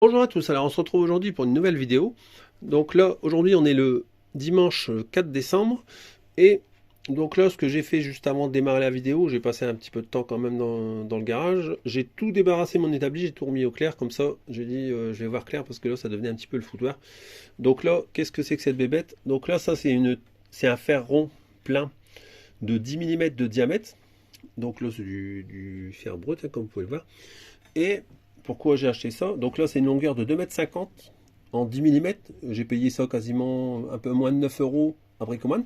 Bonjour à tous, alors on se retrouve aujourd'hui pour une nouvelle vidéo. Donc là, aujourd'hui on est le dimanche 4 décembre. Et donc là, ce que j'ai fait juste avant de démarrer la vidéo, j'ai passé un petit peu de temps quand même dans le garage. J'ai tout débarrassé mon établi, j'ai tout remis au clair, comme ça j'ai dit je vais voir clair parce que là ça devenait un petit peu le foutoir. Donc là, qu'est-ce que c'est que cette bébête? Donc là, ça c'est un fer rond plein de 10 mm de diamètre. Donc là c'est du fer brut, hein, comme vous pouvez le voir. Et pourquoi j'ai acheté ça? Donc là, c'est une longueur de 2,50 m en 10 mm. J'ai payé ça quasiment un peu moins de 9 euros à Bricoman.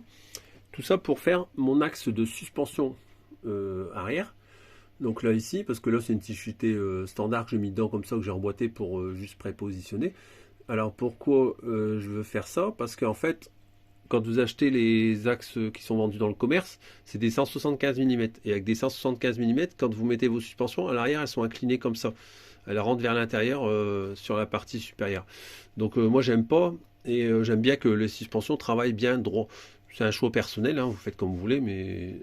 Tout ça pour faire mon axe de suspension arrière. Donc là, ici, parce que là, c'est une tige standard que j'ai mis dedans comme ça, que j'ai emboîté pour juste prépositionner. Alors pourquoi je veux faire ça? Parce qu'en fait, quand vous achetez les axes qui sont vendus dans le commerce, c'est des 175 mm. Et avec des 175 mm, quand vous mettez vos suspensions, à l'arrière, elles sont inclinées comme ça. Elles rentrent vers l'intérieur sur la partie supérieure. Donc moi, j'aime pas. Et j'aime bien que les suspensions travaillent bien droit. C'est un choix personnel, hein, vous faites comme vous voulez, mais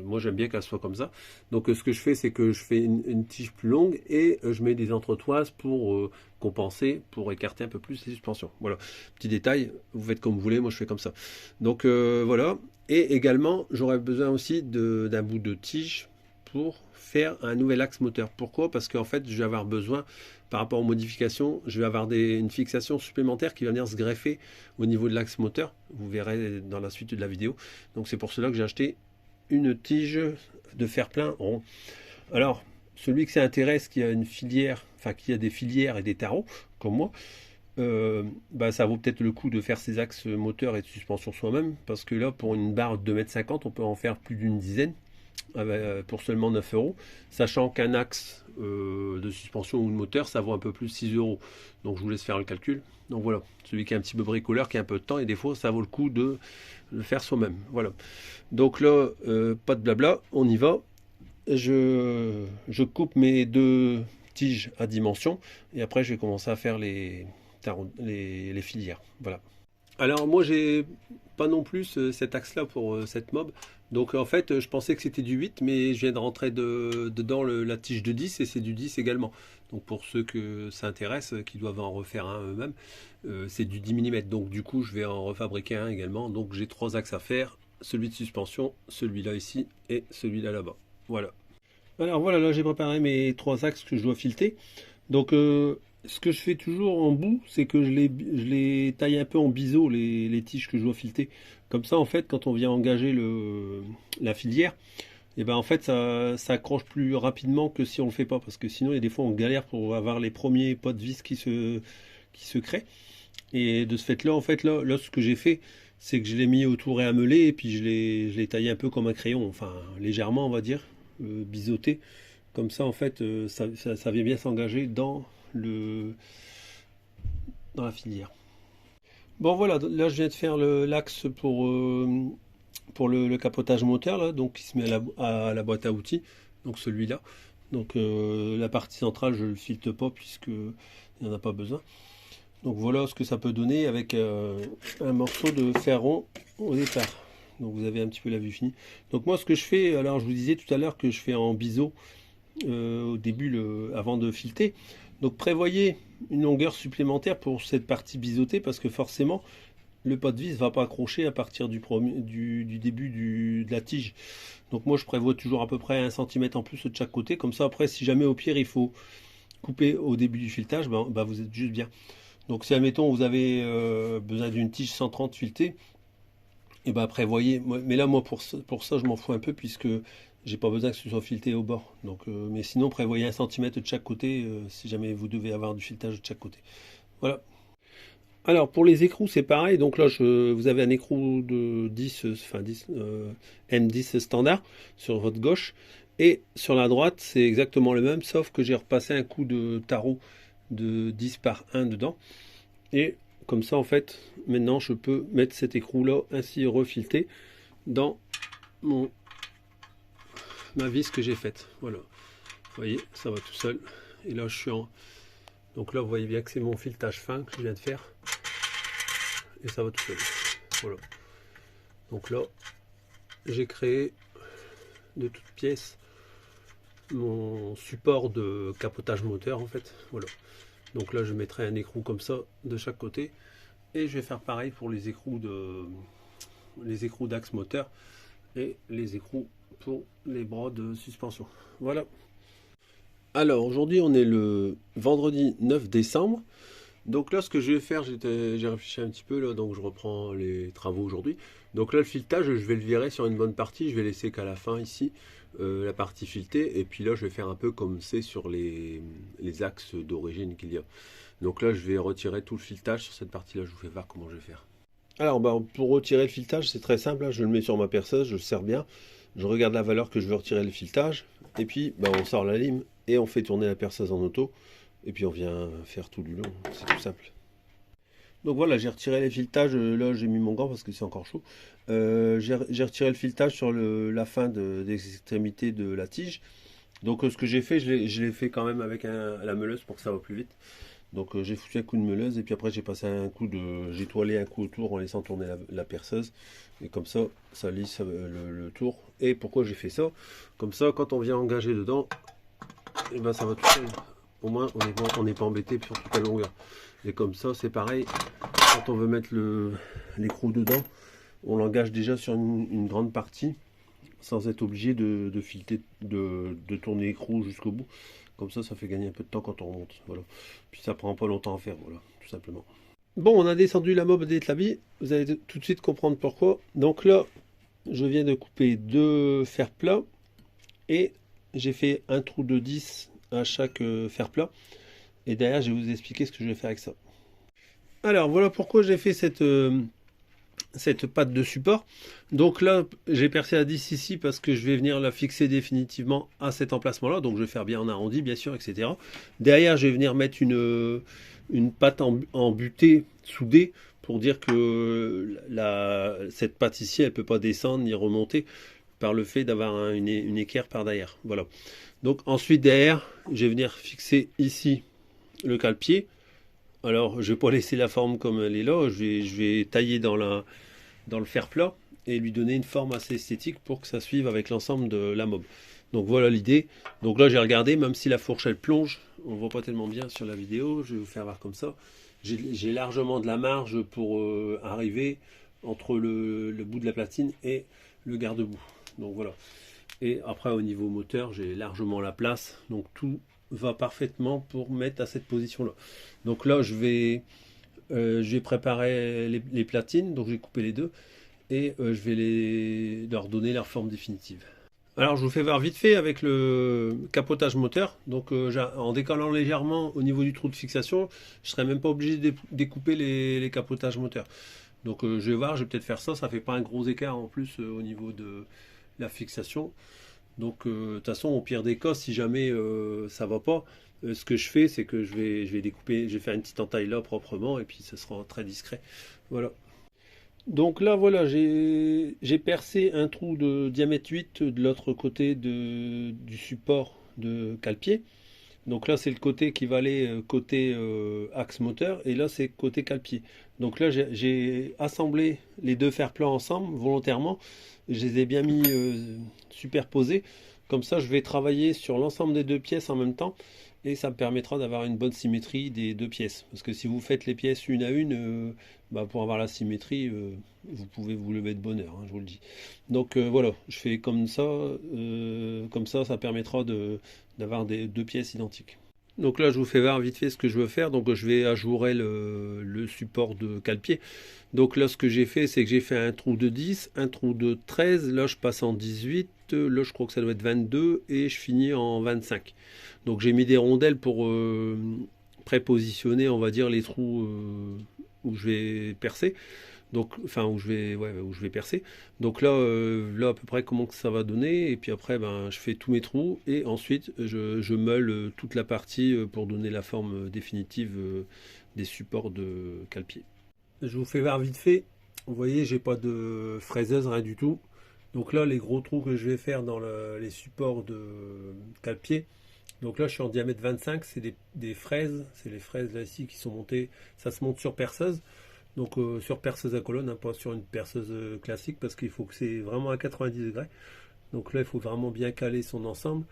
moi j'aime bien qu'elle soit comme ça. Donc ce que je fais, c'est que je fais une tige plus longue et je mets des entretoises pour compenser, pour écarter un peu plus les suspensions. Voilà, petit détail, vous faites comme vous voulez, moi je fais comme ça. Donc voilà, et également j'aurais besoin aussi d'un bout de tige pour faire un nouvel axe moteur. Pourquoi? Parce qu'en fait je vais avoir besoin, par rapport aux modifications, je vais avoir une fixation supplémentaire qui va venir se greffer au niveau de l'axe moteur. Vous verrez dans la suite de la vidéo. Donc c'est pour cela que j'ai acheté une tige de fer plein rond. Alors, celui que ça intéresse, qui a une filière, enfin qui a des filières et des tarots, comme moi, ça vaut peut-être le coup de faire ses axes moteurs et de suspension soi-même, parce que là, pour une barre de 2,50 m, on peut en faire plus d'une dizaine pour seulement 9 euros, sachant qu'un axe de suspension ou de moteur, ça vaut un peu plus 6 euros. Donc je vous laisse faire le calcul. Donc voilà, celui qui est un petit peu bricoleur, qui a un peu de temps, et des fois, ça vaut le coup de le faire soi-même. Voilà. Donc là, pas de blabla, on y va. Je coupe mes deux tiges à dimension, et après, je vais commencer à faire les filières. Voilà. Alors moi j'ai pas non plus cet axe là pour cette mob. Donc en fait je pensais que c'était du 8, mais je viens de rentrer dedans la tige de 10 et c'est du 10 également. Donc pour ceux que ça intéresse, qui doivent en refaire un eux-mêmes, c'est du 10 mm. Donc du coup je vais en refabriquer un également. Donc j'ai trois axes à faire, celui de suspension, celui-là ici et celui-là là-bas. Voilà. Alors voilà, là j'ai préparé mes trois axes que je dois fileter. Donc ce que je fais toujours en bout, c'est que je les taille un peu en biseau, les tiges que je dois fileter. Comme ça, en fait, quand on vient engager la filière, et ben en fait ça accroche plus rapidement que si on le fait pas. Parce que sinon, il y a des fois on galère pour avoir les premiers pas de vis qui se créent. Et de ce fait-là, en fait, là ce que j'ai fait, c'est que je l'ai mis autour et amelé, et puis je l'ai taillé un peu comme un crayon, enfin légèrement, on va dire, biseauté. Comme ça, en fait, ça vient bien s'engager dans la filière. Bon, voilà, là, je viens de faire l'axe pour le capotage moteur, là, donc qui se met à la boîte à outils, donc celui-là. Donc, la partie centrale, je ne le filte pas, puisqu'il n'y en a pas besoin. Donc, voilà ce que ça peut donner avec un morceau de fer rond au départ. Donc, vous avez un petit peu la vue finie. Donc, moi, ce que je fais, alors, je vous disais tout à l'heure que je fais en biseau au début avant de fileter. Donc prévoyez une longueur supplémentaire pour cette partie biseautée, parce que forcément le pas de vis ne va pas accrocher à partir du début de la tige. Donc moi je prévois toujours à peu près 1 cm en plus de chaque côté, comme ça après si jamais au pire il faut couper au début du filetage, vous êtes juste bien. Donc si admettons vous avez besoin d'une tige 130 filetée, et prévoyez, mais là moi pour ça je m'en fous un peu, puisque j'ai pas besoin que ce soit fileté au bord. Donc, mais sinon prévoyez 1 cm de chaque côté si jamais vous devez avoir du filetage de chaque côté. Voilà. Alors pour les écrous c'est pareil. Donc là vous avez un écrou de 10, enfin 10, M10 standard sur votre gauche, et sur la droite c'est exactement le même, sauf que j'ai repassé un coup de tarot de 10 par 1 dedans. Et comme ça en fait maintenant je peux mettre cet écrou là ainsi refilté dans ma vis que j'ai faite. Voilà, vous voyez, ça va tout seul. Et là je suis en, donc là vous voyez bien que c'est mon filetage fin que je viens de faire, et ça va tout seul. Voilà, donc là j'ai créé de toutes pièces mon support de capotage moteur en fait. Voilà, Donc là je mettrai un écrou comme ça de chaque côté. Et je vais faire pareil pour les écrous d'axe moteur et les écrous pour les bras de suspension. Voilà. Alors aujourd'hui on est le vendredi 9 décembre. Donc là ce que je vais faire, j'ai réfléchi un petit peu là, donc je reprends les travaux aujourd'hui. Donc là le filetage je vais le virer sur une bonne partie, je vais laisser qu'à la fin ici la partie filetée. Et puis là je vais faire un peu comme c'est sur les axes d'origine qu'il y a. Donc là je vais retirer tout le filetage sur cette partie là, je vous fais voir comment je vais faire. Alors bah, pour retirer le filetage c'est très simple, là, je le mets sur ma perceuse, je le serre bien. Je regarde la valeur que je veux retirer le filetage, et puis bah, on sort la lime et on fait tourner la perceuse en auto, et puis on vient faire tout du long, c'est tout simple. Donc voilà, j'ai retiré les filetages, là j'ai mis mon gant parce que c'est encore chaud. J'ai retiré le filetage sur la fin des extrémités de la tige. Donc ce que j'ai fait, je l'ai fait quand même avec la meuleuse pour que ça va plus vite. Donc j'ai foutu un coup de meuleuse et puis après j'ai toilé un coup autour en laissant tourner la perceuse. Et comme ça, ça lisse le tour. Et pourquoi j'ai fait ça? Comme ça, quand on vient engager dedans, et ben ça va tout seul. Au moins, on n'est pas embêté sur toute la longueur. Et comme ça, c'est pareil. Quand on veut mettre l'écrou dedans, on l'engage déjà sur une grande partie, sans être obligé de fileter, de tourner l'écrou jusqu'au bout. Comme ça fait gagner un peu de temps quand on remonte. Voilà. Puis ça prend pas longtemps à faire, voilà, tout simplement. Bon, on a descendu la mob des tlabis. Vous allez tout de suite comprendre pourquoi. Donc là, je viens de couper 2 fers plats et j'ai fait un trou de 10 à chaque fer plat. Et derrière, je vais vous expliquer ce que je vais faire avec ça. Alors, voilà pourquoi j'ai fait cette patte de support. Donc là, j'ai percé à 10 ici parce que je vais venir la fixer définitivement à cet emplacement-là. Donc je vais faire bien en arrondi, bien sûr, etc. Derrière, je vais venir mettre une patte en butée soudée pour dire que cette patte ici, elle ne peut pas descendre ni remonter par le fait d'avoir une équerre par derrière. Voilà. Donc ensuite, derrière, je vais venir fixer ici le cale-pied. Alors, je vais pas laisser la forme comme elle est là. Je vais tailler dans le fer plat et lui donner une forme assez esthétique pour que ça suive avec l'ensemble de la mob. Donc voilà l'idée. Donc là j'ai regardé, même si la fourche elle plonge, on voit pas tellement bien sur la vidéo, je vais vous faire voir comme ça. J'ai largement de la marge pour arriver entre le bout de la platine et le garde-boue. Donc voilà. Et après au niveau moteur, j'ai largement la place. Donc tout va parfaitement pour mettre à cette position là. Donc là je vais préparer les platines, donc j'ai coupé les deux et je vais leur donner leur forme définitive. Alors je vous fais voir vite fait avec le capotage moteur. Donc en décalant légèrement au niveau du trou de fixation, je ne serai même pas obligé de découper les capotages moteurs. Donc je vais voir, je vais peut-être faire ça, ça fait pas un gros écart en plus au niveau de la fixation. Donc de toute façon au pire des cas, si jamais ça va pas, ce que je fais c'est que je vais découper, je vais faire une petite entaille là proprement et puis ce sera très discret. Voilà. Donc là voilà, j'ai percé un trou de diamètre 8 de l'autre côté du support de cale-pied. Donc là c'est le côté qui va aller côté axe moteur et là c'est côté cale-pied. Donc là j'ai assemblé les deux fers plats ensemble volontairement. Je les ai bien mis superposés. Comme ça je vais travailler sur l'ensemble des deux pièces en même temps. Et ça me permettra d'avoir une bonne symétrie des deux pièces. Parce que si vous faites les pièces une à une, pour avoir la symétrie, vous pouvez vous lever de bonheur, hein, je vous le dis. Donc voilà, je fais comme ça, ça permettra d'avoir deux pièces identiques. Donc là, je vous fais voir vite fait ce que je veux faire. Donc je vais ajourer le support de cale-pied. Donc là, ce que j'ai fait, c'est que j'ai fait un trou de 10, un trou de 13. Là, je passe en 18. Là, je crois que ça doit être 22. Et je finis en 25. Donc j'ai mis des rondelles pour prépositionner, on va dire, les trous où je vais percer. Donc, enfin, où je vais percer. Donc là à peu près comment que ça va donner. Et puis après, je fais tous mes trous. Et ensuite, je meule toute la partie pour donner la forme définitive des supports de cale-pied. Je vous fais voir vite fait. Vous voyez, j'ai pas de fraiseuse, rien du tout. Donc là, les gros trous que je vais faire dans les supports de cale-pied. Donc là, je suis en diamètre 25. C'est des fraises. C'est les fraises là ici qui sont montées. Ça se monte sur perceuse. Donc sur perceuse à colonne, hein, pas sur une perceuse classique parce qu'il faut que c'est vraiment à 90 degrés. Donc là, il faut vraiment bien caler son ensemble.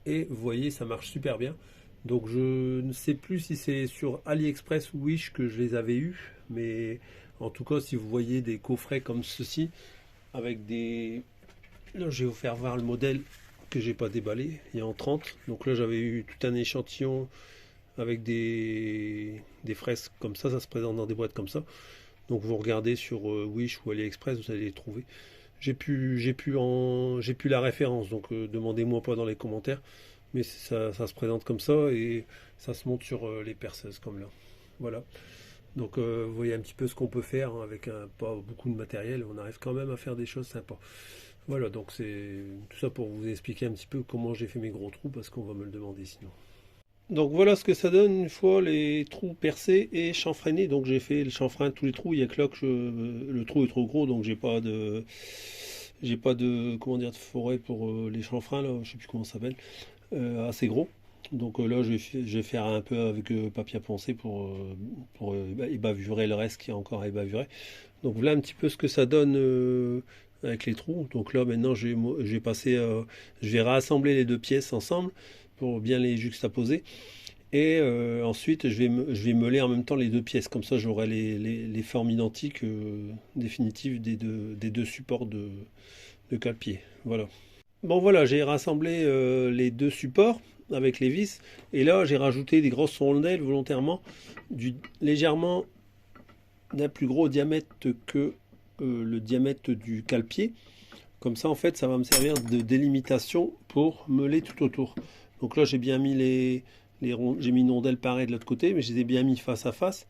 Et vous voyez, ça marche super bien. Donc je ne sais plus si c'est sur AliExpress ou Wish que je les avais eus, mais en tout cas si vous voyez des coffrets comme ceci, avec des... Là je vais vous faire voir le modèle que j'ai pas déballé, il est en 30. Donc là j'avais eu tout un échantillon avec des fraises comme ça se présente dans des boîtes comme ça. Donc vous regardez sur Wish ou AliExpress, vous allez les trouver. J'ai plus la référence, donc demandez-moi pas dans les commentaires. Mais ça se présente comme ça et ça se monte sur les perceuses comme là. Voilà. Donc vous voyez un petit peu ce qu'on peut faire hein, avec pas beaucoup de matériel. On arrive quand même à faire des choses sympas. Voilà, donc c'est tout ça pour vous expliquer un petit peu comment j'ai fait mes gros trous parce qu'on va me le demander sinon. Donc voilà ce que ça donne une fois les trous percés et chanfreinés. Donc j'ai fait le chanfrein de tous les trous. Il y a que là que le trou est trop gros, donc j'ai pas de comment dire de forêt pour les chanfreins là. Je sais plus comment ça s'appelle. Assez gros. Donc là je vais faire un peu avec papier à poncer pour ébavurer le reste qui est encore à ébavurer. Donc voilà un petit peu ce que ça donne avec les trous. Donc là maintenant je vais passer, je vais rassembler les deux pièces ensemble pour bien les juxtaposer. Et ensuite, je vais meuler en même temps les deux pièces. Comme ça, j'aurai les formes identiques définitives des deux supports de cale-pied. Voilà. Bon, voilà, j'ai rassemblé les deux supports avec les vis. Et là, j'ai rajouté des grosses rondelles volontairement, légèrement d'un plus gros diamètre que le diamètre du cale-pied. Comme ça, en fait, ça va me servir de délimitation pour meuler tout autour. Donc là, j'ai bien mis j'ai mis une rondelle pareille de l'autre côté, mais je les ai bien mis face à face.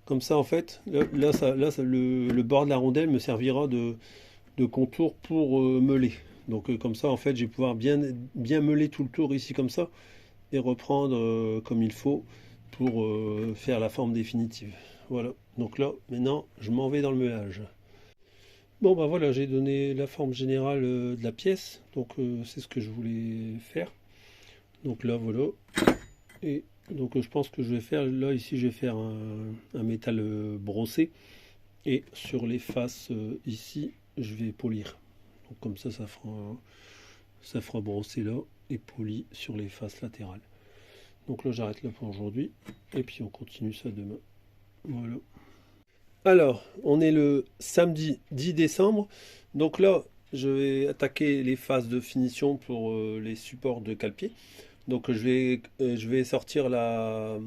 Comme ça, en fait, le bord de la rondelle me servira de contour pour meuler. Donc comme ça, en fait, je vais pouvoir bien meuler tout le tour ici comme ça et reprendre comme il faut pour faire la forme définitive. Voilà. Donc là, maintenant, je m'en vais dans le meulage. Bon bah voilà, j'ai donné la forme générale de la pièce, donc c'est ce que je voulais faire. Donc là voilà, et donc je pense que je vais faire, là ici je vais faire un métal brossé, et sur les faces ici, je vais polir. Donc comme ça fera brosser là, et poli sur les faces latérales. Donc là j'arrête là pour aujourd'hui, et puis on continue ça demain. Voilà. Alors, on est le samedi 10 décembre. Donc là, je vais attaquer les phases de finition pour les supports de cale-pied. Donc je vais sortir la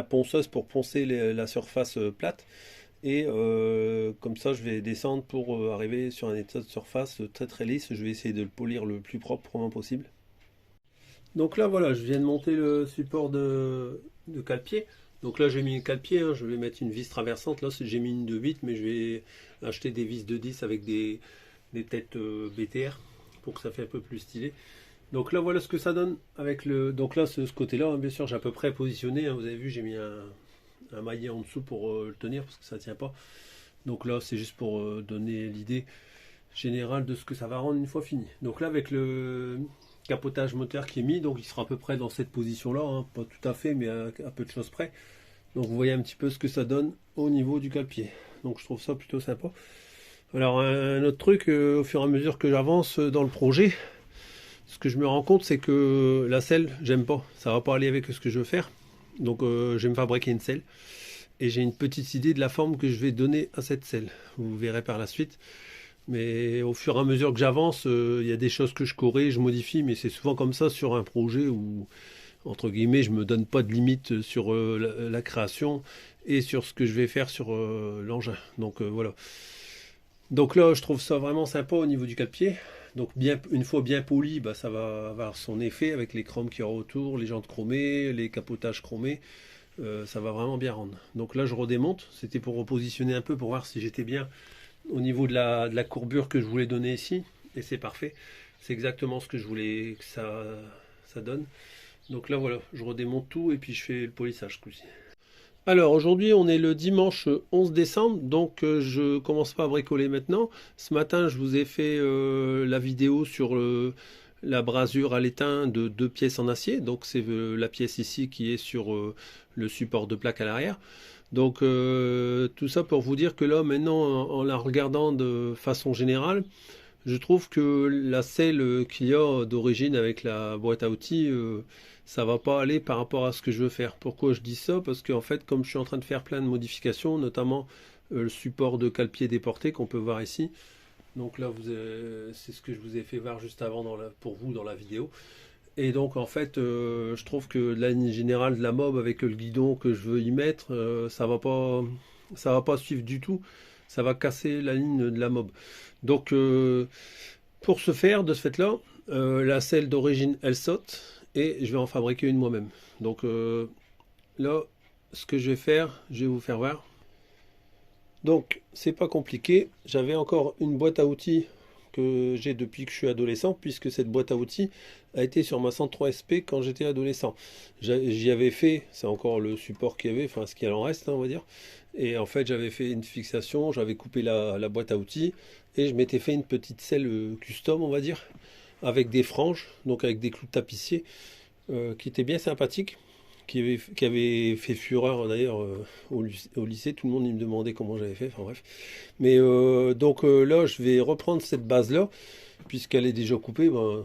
ponceuse pour poncer la surface plate. Et comme ça, je vais descendre pour arriver sur un état de surface très très lisse. Je vais essayer de le polir le plus proprement possible. Donc là, voilà, je viens de monter le support de cale-pied. Donc là, j'ai mis un cale-pied, hein, je vais mettre une vis traversante. Là, j'ai mis une de 8, mais je vais acheter des vis de 10 avec des têtes BTR pour que ça fait un peu plus stylé. Donc là, voilà ce que ça donne avec le. Donc là, ce côté-là, hein, bien sûr, j'ai à peu près positionné. Hein, vous avez vu, j'ai mis un maillet en dessous pour le tenir parce que ça ne tient pas. Donc là, c'est juste pour donner l'idée générale de ce que ça va rendre une fois fini. Donc là, avec le capotage moteur qui est mis, donc il sera à peu près dans cette position là, hein, pas tout à fait mais à peu de choses près. Donc vous voyez un petit peu ce que ça donne au niveau du cale-pied. Donc je trouve ça plutôt sympa. Alors un autre truc, au fur et à mesure que j'avance dans le projet, ce que je me rends compte c'est que la selle, j'aime pas, ça va pas aller avec ce que je veux faire. Donc je vais me fabriquer une selle et j'ai une petite idée de la forme que je vais donner à cette selle. Vous verrez par la suite. Mais au fur et à mesure que j'avance, il y a des choses que je corrige, je modifie, mais c'est souvent comme ça sur un projet où, entre guillemets, je me donne pas de limite sur la création et sur ce que je vais faire sur l'engin. Donc voilà. Donc là, je trouve ça vraiment sympa au niveau du cale-pied. Donc une fois bien poli, bah, ça va avoir son effet avec les chromes qu'il y aura autour, les jantes chromées, les capotages chromés. Ça va vraiment bien rendre. Donc là, je redémonte. C'était pour repositionner un peu pour voir si j'étais bien au niveau de la courbure que je voulais donner ici, et c'est parfait, c'est exactement ce que je voulais que ça donne. Donc là voilà, je redémonte tout et puis je fais le polissage ce coup-ci. Alors aujourd'hui on est le dimanche 11 décembre, donc je commence pas à bricoler maintenant. Ce matin je vous ai fait la vidéo sur la brasure à l'étain de 2 pièces en acier, donc c'est la pièce ici qui est sur le support de plaque à l'arrière. Donc tout ça pour vous dire que là maintenant en la regardant de façon générale, je trouve que la selle qu'il y a d'origine avec la boîte à outils, ça va pas aller par rapport à ce que je veux faire. Pourquoi je dis ça? Parce qu'en fait, comme je suis en train de faire plein de modifications, notamment le support de cale-pied déporté qu'on peut voir ici. Donc là, c'est ce que je vous ai fait voir juste avant pour vous dans la vidéo. Et donc en fait, je trouve que la ligne générale de la mob avec le guidon que je veux y mettre, ça va pas suivre du tout. Ça va casser la ligne de la mob. Donc pour ce faire, de ce fait-là, la selle d'origine elle saute et je vais en fabriquer une moi-même. Donc là, ce que je vais faire, je vais vous faire voir. Donc c'est pas compliqué. J'avais encore une boîte à outils que j'ai depuis que je suis adolescent, puisque cette boîte à outils a été sur ma 103 SP quand j'étais adolescent. J'y avais fait, c'est encore le support qu'il y avait, enfin ce qu'il en reste, hein, on va dire. Et en fait, j'avais fait une fixation, j'avais coupé la boîte à outils et je m'étais fait une petite selle custom, on va dire, avec des franges, donc avec des clous de tapissier, qui était bien sympathique, qui avait fait fureur d'ailleurs au lycée. Tout le monde il me demandait comment j'avais fait, enfin bref. Mais donc là, je vais reprendre cette base-là, puisqu'elle est déjà coupée, ben,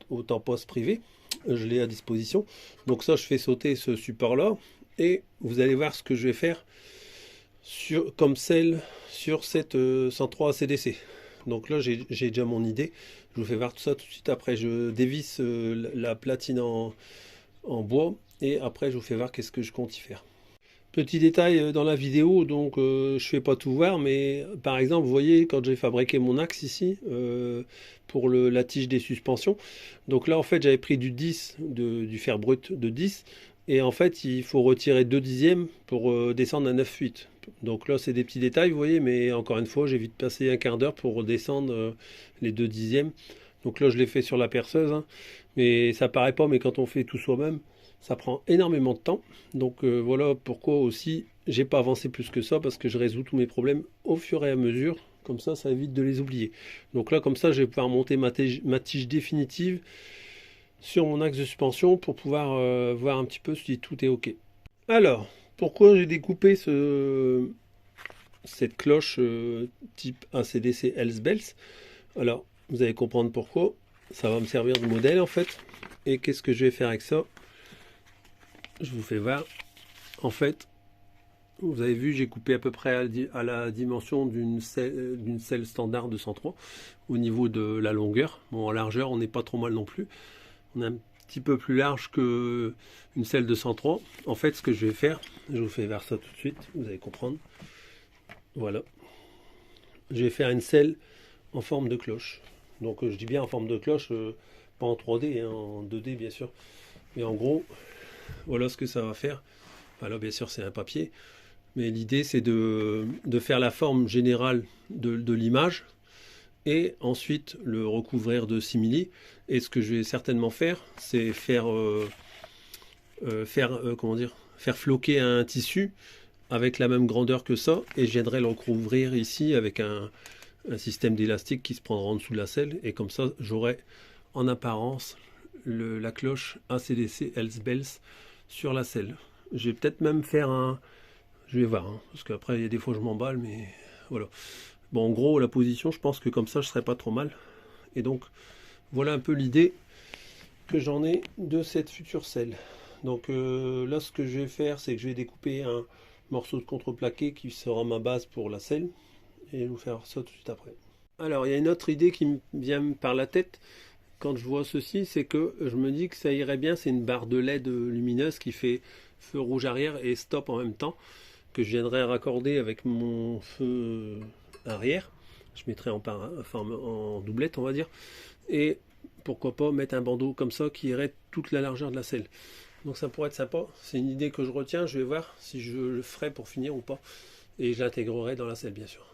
autant pas se priver. Je l'ai à disposition. Donc ça, je fais sauter ce support-là, et vous allez voir ce que je vais faire comme selle sur cette 103 CDC. Donc là, j'ai déjà mon idée. Je vous fais voir tout ça tout de suite après. Je dévisse la platine en bois, et après je vous fais voir qu'est-ce que je compte y faire. Petit détail dans la vidéo, donc je fais pas tout voir, mais par exemple, vous voyez, quand j'ai fabriqué mon axe ici, pour la tige des suspensions, donc là en fait j'avais pris du 10, du fer brut de 10, et en fait il faut retirer 2 dixièmes pour descendre à 9,8. Donc là c'est des petits détails, vous voyez, mais encore une fois j'ai vite passé un quart d'heure pour descendre les 2 dixièmes. Donc là je l'ai fait sur la perceuse, hein, mais ça paraît pas, mais quand on fait tout soi-même, ça prend énormément de temps. Donc voilà pourquoi aussi j'ai pas avancé plus que ça, parce que je résous tous mes problèmes au fur et à mesure. Comme ça évite de les oublier. Donc là, comme ça, je vais pouvoir monter ma tige définitive sur mon axe de suspension pour pouvoir voir un petit peu si tout est OK. Alors, pourquoi j'ai découpé cette cloche type ACDC Elsbels? Alors, vous allez comprendre pourquoi. Ça va me servir de modèle en fait. Et qu'est-ce que je vais faire avec ça? Je vous fais voir. En fait, vous avez vu, j'ai coupé à peu près à la dimension d'une selle standard de 103 au niveau de la longueur. Bon, en largeur, on n'est pas trop mal non plus. On est un petit peu plus large que une selle de 103. En fait, ce que je vais faire, je vous fais voir ça tout de suite, vous allez comprendre. Voilà. Je vais faire une selle en forme de cloche. Donc, je dis bien en forme de cloche, pas en 3D, hein, en 2D bien sûr. Mais en gros, voilà ce que ça va faire. Enfin, là, bien sûr, c'est un papier. Mais l'idée, c'est de faire la forme générale de l'image et ensuite le recouvrir de simili. Et ce que je vais certainement faire, c'est faire floquer un tissu avec la même grandeur que ça. Et je viendrai le recouvrir ici avec un système d'élastique qui se prendra en dessous de la selle. Et comme ça, j'aurai en apparence la cloche ACDC Elsbels sur la selle. Je vais peut-être même faire un... Je vais voir, hein, parce qu'après, il y a des fois je m'emballe, mais voilà. Bon, en gros, la position, je pense que comme ça, je serais pas trop mal. Et donc, voilà un peu l'idée que j'en ai de cette future selle. Donc là, ce que je vais faire, c'est que je vais découper un morceau de contreplaqué qui sera ma base pour la selle. Et je vais vous faire ça tout de suite après. Alors, il y a une autre idée qui me vient par la tête quand je vois ceci, c'est que je me dis que ça irait bien, c'est une barre de LED lumineuse qui fait feu rouge arrière et stop en même temps, que je viendrai raccorder avec mon feu arrière. Je mettrai en doublette, on va dire. Et pourquoi pas mettre un bandeau comme ça qui irait toute la largeur de la selle. Donc ça pourrait être sympa. C'est une idée que je retiens. Je vais voir si je le ferai pour finir ou pas. Et je l'intégrerai dans la selle, bien sûr.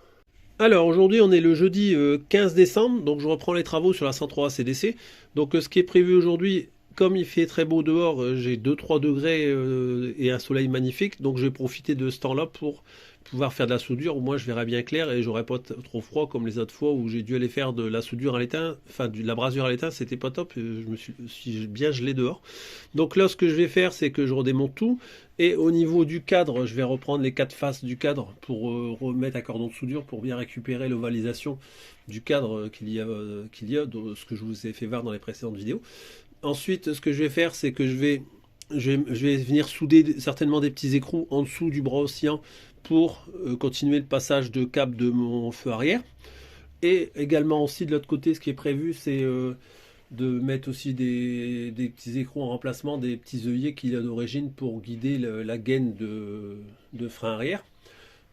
Alors aujourd'hui on est le jeudi 15 décembre, donc je reprends les travaux sur la 103 CDC. Donc ce qui est prévu aujourd'hui, comme il fait très beau dehors, j'ai 2-3 degrés et un soleil magnifique, donc je vais profiter de ce temps-là pour pouvoir faire de la soudure. Au moins je verrai bien clair et j'aurai pas trop froid comme les autres fois où j'ai dû aller faire de la soudure à l'étain, enfin de la brasure à l'étain, c'était pas top, je me suis bien gelé dehors. Donc là ce que je vais faire, c'est que je redémonte tout, et au niveau du cadre, je vais reprendre les 4 faces du cadre pour remettre un cordon de soudure pour bien récupérer l'ovalisation du cadre qu'il y a, ce que je vous ai fait voir dans les précédentes vidéos. Ensuite, ce que je vais faire, c'est que je vais je vais venir souder certainement des petits écrous en dessous du bras oscillant pour continuer le passage de câble de mon feu arrière. Et également aussi de l'autre côté, ce qui est prévu, c'est de mettre aussi des petits écrous en remplacement, des petits œillets qu'il y a d'origine pour guider la gaine de frein arrière.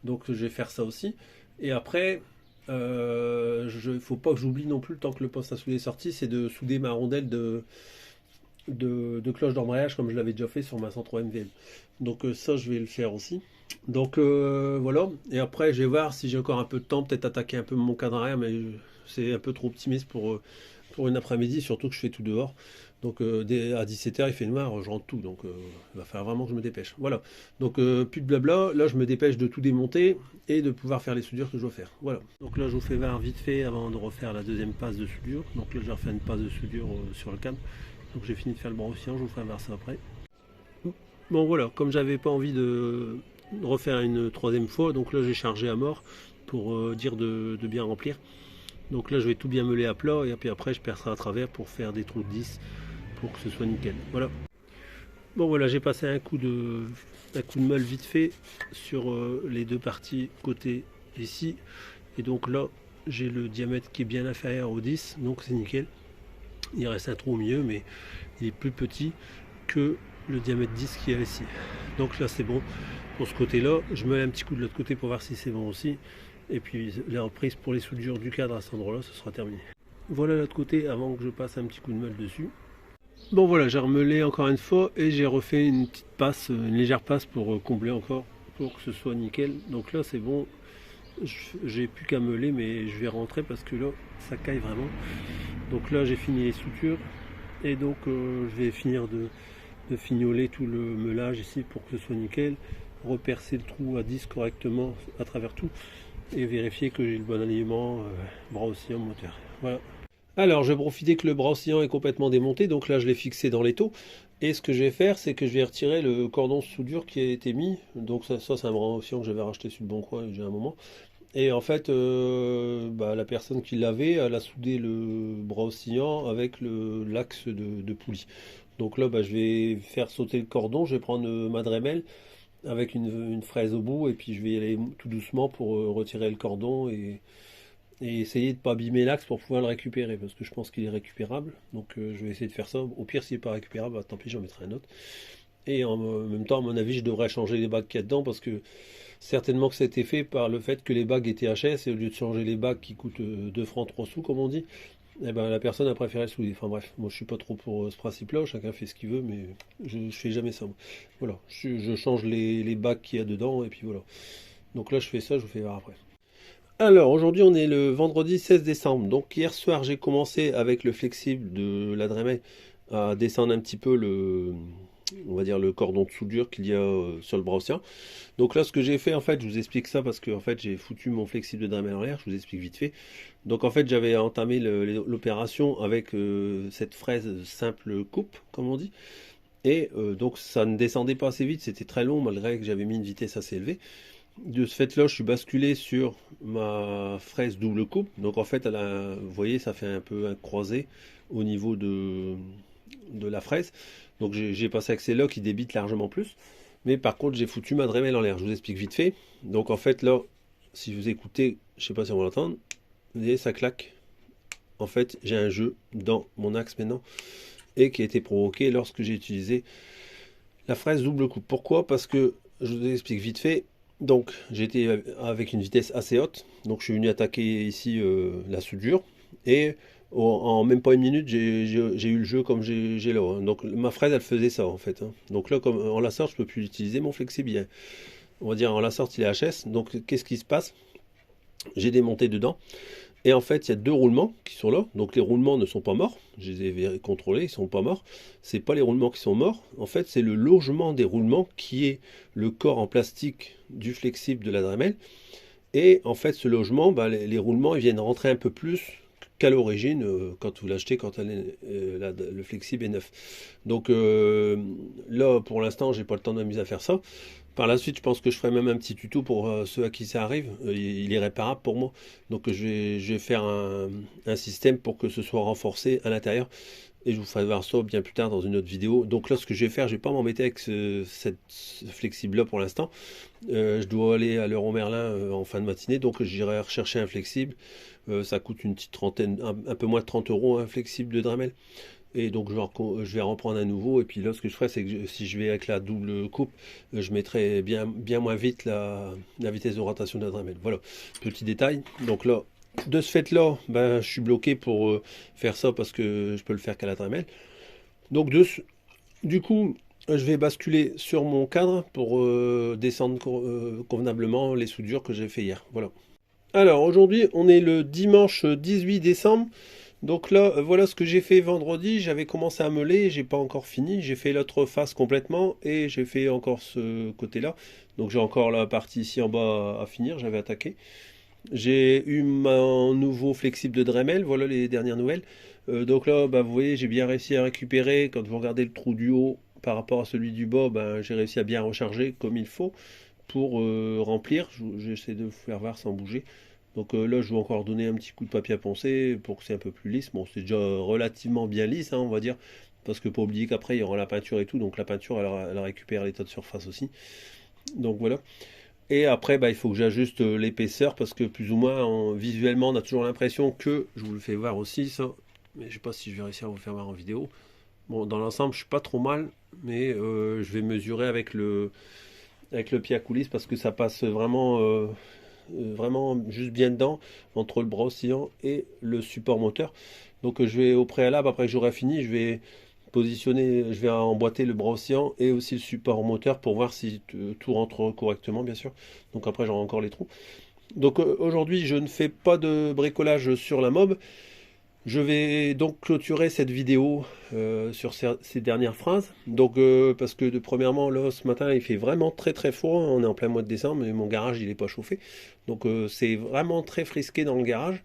Donc je vais faire ça aussi. Et après, il ne faut pas que j'oublie non plus, tant que le poste à souder est sorti, c'est de souder ma rondelle de cloche d'embrayage comme je l'avais déjà fait sur ma 103 MVM. Donc ça, je vais le faire aussi. Donc voilà. Et après, je vais voir si j'ai encore un peu de temps, peut-être attaquer un peu mon cadre arrière, mais c'est un peu trop optimiste pour une après-midi, surtout que je fais tout dehors. Donc à 17h, il fait noir, je rentre tout. Donc il va falloir vraiment que je me dépêche. Voilà. Donc plus de blabla. Là, je me dépêche de tout démonter et de pouvoir faire les soudures que je dois faire. Voilà. Donc là, je vous fais voir vite fait avant de refaire la deuxième passe de soudure. Donc là, je vais refaire une passe de soudure sur le câble. Donc j'ai fini de faire le bras oscillant, je vous ferai voir ça après. Bon voilà, comme j'avais pas envie de refaire une troisième fois, donc là j'ai chargé à mort pour dire de bien remplir. Donc là je vais tout bien meuler à plat et puis après je percerai à travers pour faire des trous de 10 pour que ce soit nickel. Voilà. Bon voilà, j'ai passé un coup de meule vite fait sur les deux parties côté ici. Et donc là j'ai le diamètre qui est bien inférieur au 10, donc c'est nickel. Il reste un trou au milieu, mais il est plus petit que le diamètre 10 qu'il y a ici. Donc là c'est bon pour ce côté là. Je mets un petit coup de l'autre côté pour voir si c'est bon aussi. Et puis la reprise pour les soudures du cadre à cet endroit là, ce sera terminé. Voilà l'autre côté avant que je passe un petit coup de meule dessus. Bon voilà, j'ai remeulé encore une fois et j'ai refait une petite passe, une légère passe pour combler encore, pour que ce soit nickel. Donc là c'est bon, j'ai plus qu'à meuler, mais je vais rentrer parce que là ça caille vraiment. Donc là j'ai fini les soudures et donc je vais finir de fignoler tout le meulage ici pour que ce soit nickel, repercer le trou à 10 correctement à travers tout et vérifier que j'ai le bon alignement bras oscillant moteur. Voilà. Alors je vais profiter que le bras oscillant est complètement démonté, donc là je l'ai fixé dans l'étau. Et ce que je vais faire, c'est que je vais retirer le cordon de soudure qui a été mis. Donc ça c'est un bras oscillant que j'avais racheté sur le bon coin, j'ai un moment. Et en fait, la personne qui l'avait, elle a soudé le bras oscillant avec l'axe de poulie. Donc là, je vais faire sauter le cordon, je vais prendre ma Dremel avec une fraise au bout, et puis je vais y aller tout doucement pour retirer le cordon et essayer de ne pas abîmer l'axe pour pouvoir le récupérer, parce que je pense qu'il est récupérable. Donc je vais essayer de faire ça. Au pire, s'il n'est pas récupérable, tant pis, j'en mettrai un autre. Et en même temps, à mon avis, je devrais changer les bagues qu'il y a dedans, parce que certainement que ça a été fait par le fait que les bagues étaient HS, et au lieu de changer les bagues qui coûtent 2 francs 3 sous, comme on dit, eh ben, la personne a préféré souder. Enfin bref, moi je suis pas trop pour ce principe-là, chacun fait ce qu'il veut, mais je fais jamais ça. Voilà, je change les bagues qu'il y a dedans, et puis voilà. Donc là je fais ça, je vous fais voir après. Alors aujourd'hui on est le vendredi 16 décembre, donc hier soir j'ai commencé avec le flexible de la Dremel à descendre un petit peu on va dire le cordon de soudure qu'il y a sur le bras oscillant. Donc là ce que j'ai fait en fait, je vous explique ça parce que en fait j'ai foutu mon flexible de Dremel en l'air, je vous explique vite fait. Donc en fait j'avais entamé l'opération avec cette fraise simple coupe comme on dit. Et donc ça ne descendait pas assez vite, c'était très long malgré que j'avais mis une vitesse assez élevée. De ce fait là je suis basculé sur ma fraise double coupe. Donc en fait vous voyez ça fait un peu un croisé au niveau de la fraise. Donc j'ai passé avec celle-là qui débite largement plus. Mais par contre j'ai foutu ma Dremel en l'air. Je vous explique vite fait. Donc en fait là, si vous écoutez, je sais pas si on va l'entendre, vous voyez ça claque. En fait j'ai un jeu dans mon axe maintenant. Et qui a été provoqué lorsque j'ai utilisé la fraise double coupe. Pourquoi? Parce que, je vous explique vite fait, donc j'étais avec une vitesse assez haute, donc je suis venu attaquer ici la soudure, et en même pas une minute j'ai eu le jeu comme j'ai là, hein. Donc ma fraise elle faisait ça en fait, hein. Donc là comme en la sorte je peux plus l'utiliser mon flexible, on va dire en la sorte il est HS, donc qu'est-ce qui se passe? J'ai démonté dedans. Et en fait, il y a 2 roulements qui sont là. Donc les roulements ne sont pas morts. Je les ai contrôlés, ils ne sont pas morts. C'est pas les roulements qui sont morts. En fait, c'est le logement des roulements qui est le corps en plastique du flexible de la Dremel. Et en fait, ce logement, les roulements ils viennent rentrer un peu plus qu'à l'origine quand vous l'achetez, quand le flexible est neuf. Donc là, pour l'instant, j'ai pas le temps de m'amuser à faire ça. Par la suite, je pense que je ferai même un petit tuto pour ceux à qui ça arrive. Il est réparable pour moi. Donc je vais faire un système pour que ce soit renforcé à l'intérieur. et je vous ferai voir ça bien plus tard dans une autre vidéo. Donc là, ce que je vais faire, je vais pas m'embêter avec ce flexible là pour l'instant. Je dois aller à Leroy Merlin en fin de matinée, donc j'irai rechercher un flexible. Ça coûte une petite trentaine, un peu moins de 30 euros un flexible de Dremel. Et donc je vais reprendre un nouveau. Et puis là, ce que je ferai, c'est que si je vais avec la double coupe, je mettrai bien moins vite la vitesse de rotation de la Dremel. Voilà, petit détail. Donc là, de ce fait là, ben, je suis bloqué pour faire ça parce que je peux le faire qu'à la Dremel. Donc du coup, je vais basculer sur mon cadre pour descendre convenablement les soudures que j'ai fait hier. Voilà. Alors aujourd'hui, on est le dimanche 18 décembre. Donc là, voilà ce que j'ai fait vendredi. J'avais commencé à meuler, j'ai pas encore fini. J'ai fait l'autre face complètement et j'ai fait encore ce côté-là. Donc j'ai encore la partie ici en bas à finir. J'avais attaqué. J'ai eu mon nouveau flexible de Dremel. Voilà les dernières nouvelles. Donc là, bah, vous voyez, j'ai bien réussi à récupérer. Quand vous regardez le trou du haut par rapport à celui du bas, bah, j'ai réussi à bien recharger comme il faut pour remplir. J'essaie de vous faire voir sans bouger. Donc là, je vais encore donner un petit coup de papier à poncer pour que c'est un peu plus lisse. Bon, c'est déjà relativement bien lisse, hein, on va dire. Parce que pas oublier qu'après, il y aura la peinture et tout. Donc la peinture, elle récupère l'état de surface aussi. Donc voilà. Et après, bah, il faut que j'ajuste l'épaisseur parce que plus ou moins, visuellement, on a toujours l'impression que, je vous le fais voir aussi, ça. Mais je sais pas si je vais réussir à vous faire voir en vidéo. Bon, dans l'ensemble, je suis pas trop mal. Mais je vais mesurer avec le pied à coulisse parce que ça passe vraiment juste bien dedans entre le bras oscillant et le support moteur. Donc je vais au préalable, après que j'aurai fini, je vais positionner, je vais emboîter le bras oscillant et aussi le support moteur pour voir si tout rentre correctement, bien sûr. Donc après j'aurai encore les trous. Donc aujourd'hui je ne fais pas de bricolage sur la mob. Je vais donc clôturer cette vidéo sur ces dernières phrases. Donc parce que premièrement là ce matin il fait vraiment très très froid, on est en plein mois de décembre et mon garage il n'est pas chauffé. Donc c'est vraiment très frisqué dans le garage.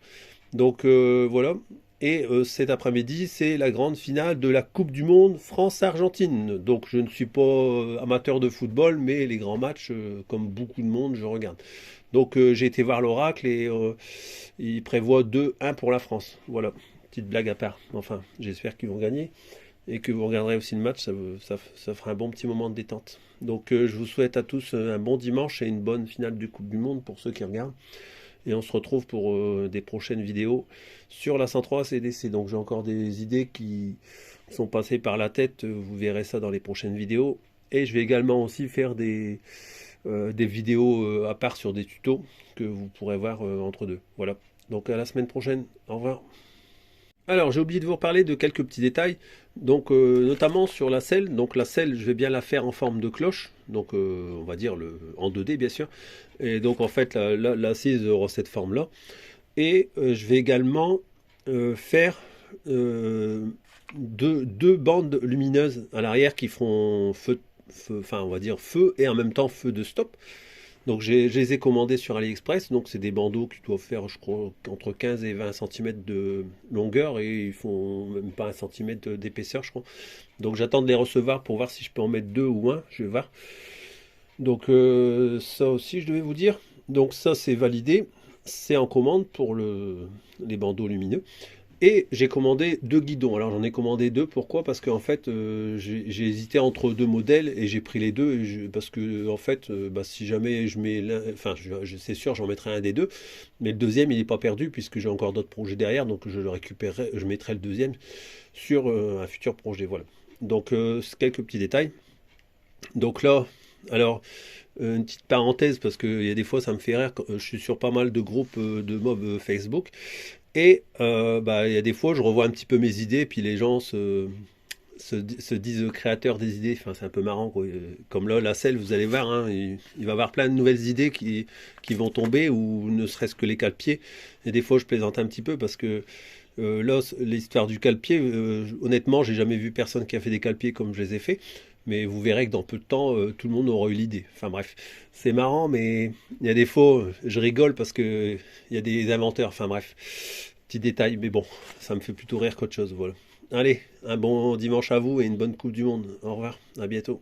Donc voilà. Et cet après-midi c'est la grande finale de la Coupe du Monde France-Argentine. Donc je ne suis pas amateur de football, mais les grands matchs, comme beaucoup de monde, je regarde. Donc j'ai été voir l'oracle et il prévoit 2-1 pour la France. Voilà, petite blague à part. Enfin, j'espère qu'ils vont gagner et que vous regarderez aussi le match, ça fera un bon petit moment de détente. Donc je vous souhaite à tous un bon dimanche et une bonne finale de Coupe du Monde pour ceux qui regardent. Et on se retrouve pour des prochaines vidéos sur la 103 CDC. Donc j'ai encore des idées qui sont passées par la tête, vous verrez ça dans les prochaines vidéos. Et je vais également aussi faire des vidéos à part sur des tutos que vous pourrez voir entre deux. Voilà. Donc à la semaine prochaine. Au revoir. Alors j'ai oublié de vous reparler de quelques petits détails. Donc notamment sur la selle. Donc la selle, je vais bien la faire en forme de cloche. Donc on va dire en 2D bien sûr. Et donc en fait l'assise aura cette forme là. Et je vais également faire deux bandes lumineuses à l'arrière qui feront enfin on va dire feu et en même temps feu de stop. Donc je les ai commandés sur AliExpress, donc c'est des bandeaux qui doivent faire je crois entre 15 et 20 cm de longueur et ils font même pas 1 cm d'épaisseur je crois. Donc j'attends de les recevoir pour voir si je peux en mettre deux ou un, je vais voir. Donc ça aussi je devais vous dire. Donc ça c'est validé, c'est en commande pour les bandeaux lumineux. Et j'ai commandé deux guidons. Alors j'en ai commandé deux, pourquoi? Parce qu'en fait j'ai hésité entre deux modèles et j'ai pris les deux parce que en fait bah, si jamais je mets l'un, enfin c'est sûr j'en mettrai un des deux, mais le deuxième il n'est pas perdu puisque j'ai encore d'autres projets derrière, donc je le récupérerai, je mettrai le deuxième sur un futur projet. Voilà. Donc quelques petits détails. Donc là, alors une petite parenthèse parce qu'il y a des fois ça me fait rire, je suis sur pas mal de groupes de mobs Facebook. Et bah, il y a des fois, je revois un petit peu mes idées, puis les gens se disent créateurs des idées. Enfin, c'est un peu marrant, quoi. Comme là, la selle, vous allez voir, hein, il va y avoir plein de nouvelles idées qui vont tomber, ou ne serait-ce que les cale-pieds. Et des fois, je plaisante un petit peu parce que là, l'histoire du cale-pied, honnêtement, j'ai jamais vu personne qui a fait des cale-pieds comme je les ai fait. Mais vous verrez que dans peu de temps, tout le monde aura eu l'idée. Enfin bref, c'est marrant, mais il y a des fois, je rigole parce que il y a des inventeurs. Enfin bref, petit détail, mais bon, ça me fait plutôt rire qu'autre chose. Voilà. Allez, un bon dimanche à vous et une bonne Coupe du Monde. Au revoir, à bientôt.